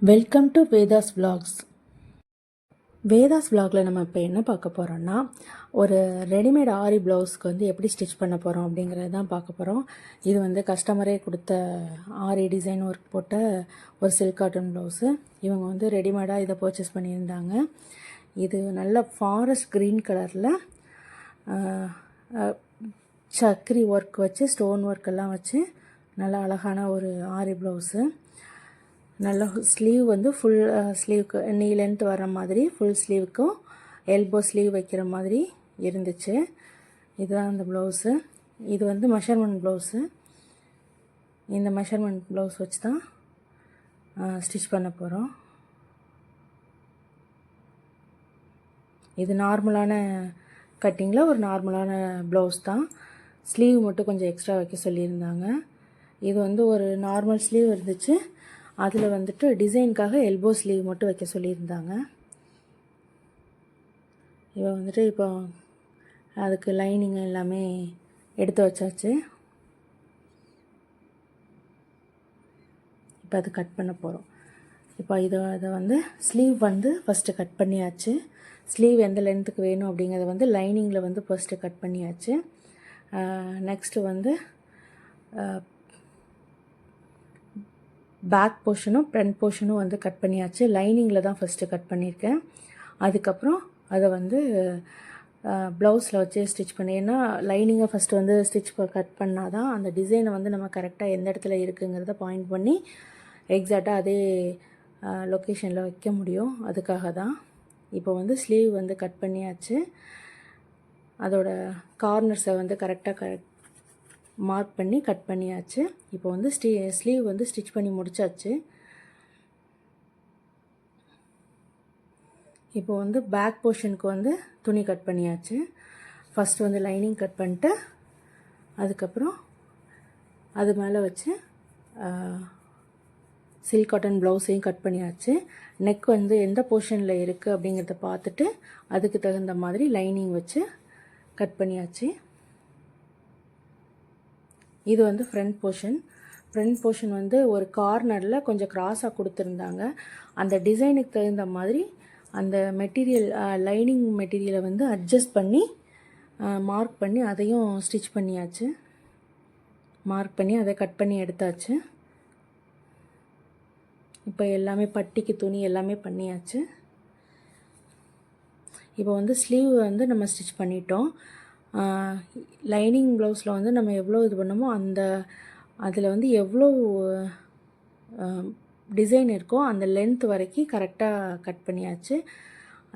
Welcome to Vedhas vlogs. Vedhas vlogல நம்ம இப்போ என்ன பார்க்க போகிறோம்னா, ஒரு ரெடிமேட் ஆரி ப்ளவுஸ்க்கு வந்து எப்படி ஸ்டிச் பண்ண போகிறோம் அப்படிங்கிறது தான் பார்க்க போகிறோம். இது வந்து கஸ்டமரே கொடுத்த ஆரி டிசைன் ஒர்க் போட்ட ஒரு சில்க் காட்டன் ப்ளவுஸு. இவங்க வந்து ரெடிமேடாக இதை பர்ச்சேஸ் பண்ணியிருந்தாங்க. இது நல்ல ஃபாரஸ்ட் க்ரீன் கலரில் சக்கரி ஒர்க் வச்சு ஸ்டோன் ஒர்க் எல்லாம் வச்சு நல்லா அழகான ஒரு ஆரி ப்ளவுஸு. நல்ல ஸ்லீவ் வந்து ஃபுல் ஸ்லீவுக்கு நீ லென்த் வர மாதிரி ஃபுல் ஸ்லீவுக்கும் எல்போ ஸ்லீவ் வைக்கிற மாதிரி இருந்துச்சு. இதுதான் அந்த ப்ளவுஸு. இது வந்து மெஷர்மெண்ட் ப்ளவுஸு. இந்த மெஷர்மெண்ட் ப்ளவுஸ் வச்சு தான் ஸ்டிச் பண்ண போகிறோம். இது நார்மலான கட்டிங்கில் ஒரு நார்மலான ப்ளவுஸ் தான். ஸ்லீவ் மட்டும் கொஞ்சம் எக்ஸ்ட்ரா வைக்க சொல்லியிருந்தாங்க. இது வந்து ஒரு நார்மல் ஸ்லீவ் இருந்துச்சு. அதில் வந்துட்டு டிசைனுக்காக எல்போ ஸ்லீவ் மட்டும் வைக்க சொல்லியிருந்தாங்க. இவன் வந்துட்டு இப்போ அதுக்கு லைனிங் எல்லாமே எடுத்து வச்சாச்சு. இப்போ அது கட் பண்ண போகிறோம். இப்போ அதை வந்து ஸ்லீவ் வந்து ஃபஸ்ட்டு கட் பண்ணியாச்சு. ஸ்லீவ் எந்த லென்த்துக்கு வேணும் அப்படிங்கிறத வந்து லைனிங்கில் வந்து ஃபஸ்ட்டு கட் பண்ணியாச்சு. நெக்ஸ்ட்டு வந்து பேக் போர்ஷனும் ஃப்ரண்ட் போர்ஷனும் வந்து கட் பண்ணியாச்சு. லைனிங்கில் தான் ஃபஸ்ட்டு கட் பண்ணியிருக்கேன். அதுக்கப்புறம் அதை வந்து ப்ளவுஸில் வச்சு ஸ்டிச் பண்ணி, ஏன்னா லைனிங்கை ஃபஸ்ட்டு வந்து கட் பண்ணால் தான் அந்த டிசைனை வந்து நம்ம கரெக்டாக எந்த இடத்துல இருக்குங்கிறத பாயிண்ட் பண்ணி எக்ஸாக்டாக அதே லொக்கேஷனில் வைக்க முடியும். அதுக்காக தான் இப்போ வந்து ஸ்லீவ் வந்து கட் பண்ணியாச்சு. அதோட கார்னர்ஸை வந்து கரெக்டாக மார்க் பண்ணி கட் பண்ணியாச்சு. இப்போ வந்து ஸ்லீவ் வந்து ஸ்டிச் பண்ணி முடிச்சாச்சு. இப்போ வந்து பேக் போர்ஷனுக்கு வந்து துணி கட் பண்ணியாச்சு. ஃபஸ்ட்டு வந்து லைனிங் கட் பண்ணிட்டு அதுக்கப்புறம் அது மேலே வச்சு சில்க் காட்டன் ப்ளவுஸையும் கட் பண்ணியாச்சு. நெக் வந்து எந்த போர்ஷனில் இருக்குது அப்படிங்கிறத பார்த்துட்டு அதுக்கு தகுந்த மாதிரி லைனிங் வச்சு கட் பண்ணியாச்சு. இது வந்து ஃப்ரண்ட் போர்ஷன் வந்து ஒரு கார்னரில் கொஞ்சம் கிராஸாக கொடுத்துருந்தாங்க. அந்த டிசைனுக்கு தகுந்த மாதிரி அந்த மெட்டீரியல் லைனிங் மெட்டீரியலை வந்து அட்ஜஸ்ட் பண்ணி மார்க் பண்ணி அதையும் ஸ்டிச் பண்ணியாச்சு. மார்க் பண்ணி அதை கட் பண்ணி எடுத்தாச்சு. இப்போ எல்லாமே பட்டிக்கு துணி எல்லாமே பண்ணியாச்சு. இப்போ வந்து ஸ்லீவ் வந்து நம்ம ஸ்டிச் பண்ணிட்டோம். லைனிங் ப்ளவுஸில் வந்து நம்ம எவ்வளோ இது பண்ணமோ அதில் வந்து எவ்வளோ டிசைன் இருக்கோ அந்த லென்த் வரைக்கும் கரெக்டாக கட் பண்ணியாச்சு.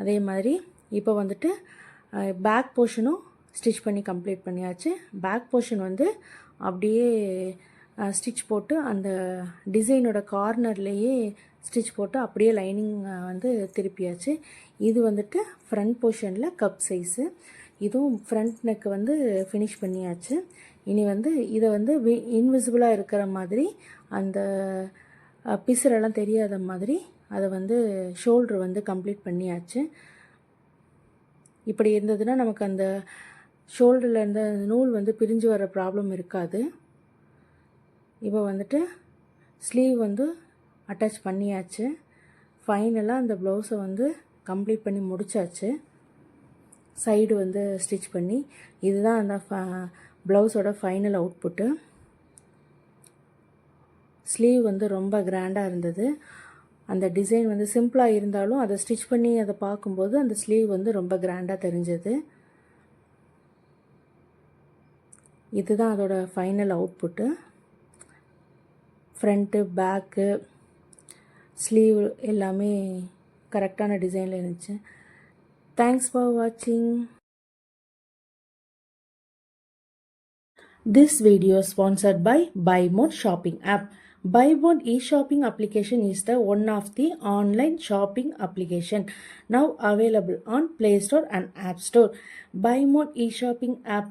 அதே மாதிரி இப்போ வந்துட்டு பேக் போர்ஷனும் ஸ்டிச் பண்ணி கம்ப்ளீட் பண்ணியாச்சு. பேக் போர்ஷன் வந்து அப்படியே ஸ்டிச் போட்டு அந்த டிசைனோட கார்னர்லேயே ஸ்டிச் போட்டு அப்படியே லைனிங் வந்து திருப்பியாச்சு. இது வந்துட்டு ஃப்ரண்ட் போர்ஷனில் கப் சைஸு. இதுவும் ஃப்ரண்ட் நெக் வந்து ஃபினிஷ் பண்ணியாச்சு. இனி வந்து இதை வந்து இன்விசிபிளாக இருக்கிற மாதிரி அந்த பிசுரெல்லாம் தெரியாத மாதிரி அதை வந்து ஷோல்ட்ரு வந்து கம்ப்ளீட் பண்ணியாச்சு. இப்படி இருந்ததுன்னா நமக்கு அந்த ஷோல்டரில் இருந்த நூல் வந்து பிரிஞ்சு வர ப்ராப்ளம் இருக்காது. இப்போ வந்துட்டு ஸ்லீவ் வந்து அட்டாச் பண்ணியாச்சு. ஃபைனலாக அந்த ப்ளவுஸை வந்து கம்ப்ளீட் பண்ணி முடித்தாச்சு. சைடு வந்து ஸ்டிச் பண்ணி, இதுதான் அந்த ப்ளவுஸோட ஃபைனல் அவுட்புட்டு. ஸ்லீவ் வந்து ரொம்ப கிராண்டாக இருந்தது. அந்த டிசைன் வந்து சிம்பிளாக இருந்தாலும் அதை ஸ்டிச் பண்ணி அதை பார்க்கும்போது அந்த ஸ்லீவ் வந்து ரொம்ப கிராண்டாக தெரிஞ்சது. இதுதான் அதோட final output. Front back sleeve எல்லாமே கரெக்டான டிசைனில் இருந்துச்சு. தேங்க்ஸ் ஃபார் வாட்சிங். This video is sponsored by BuyMode shopping app. BuyMode e-shopping application is the one of the online shopping application now available on Play Store and App Store. BuyMode e-shopping app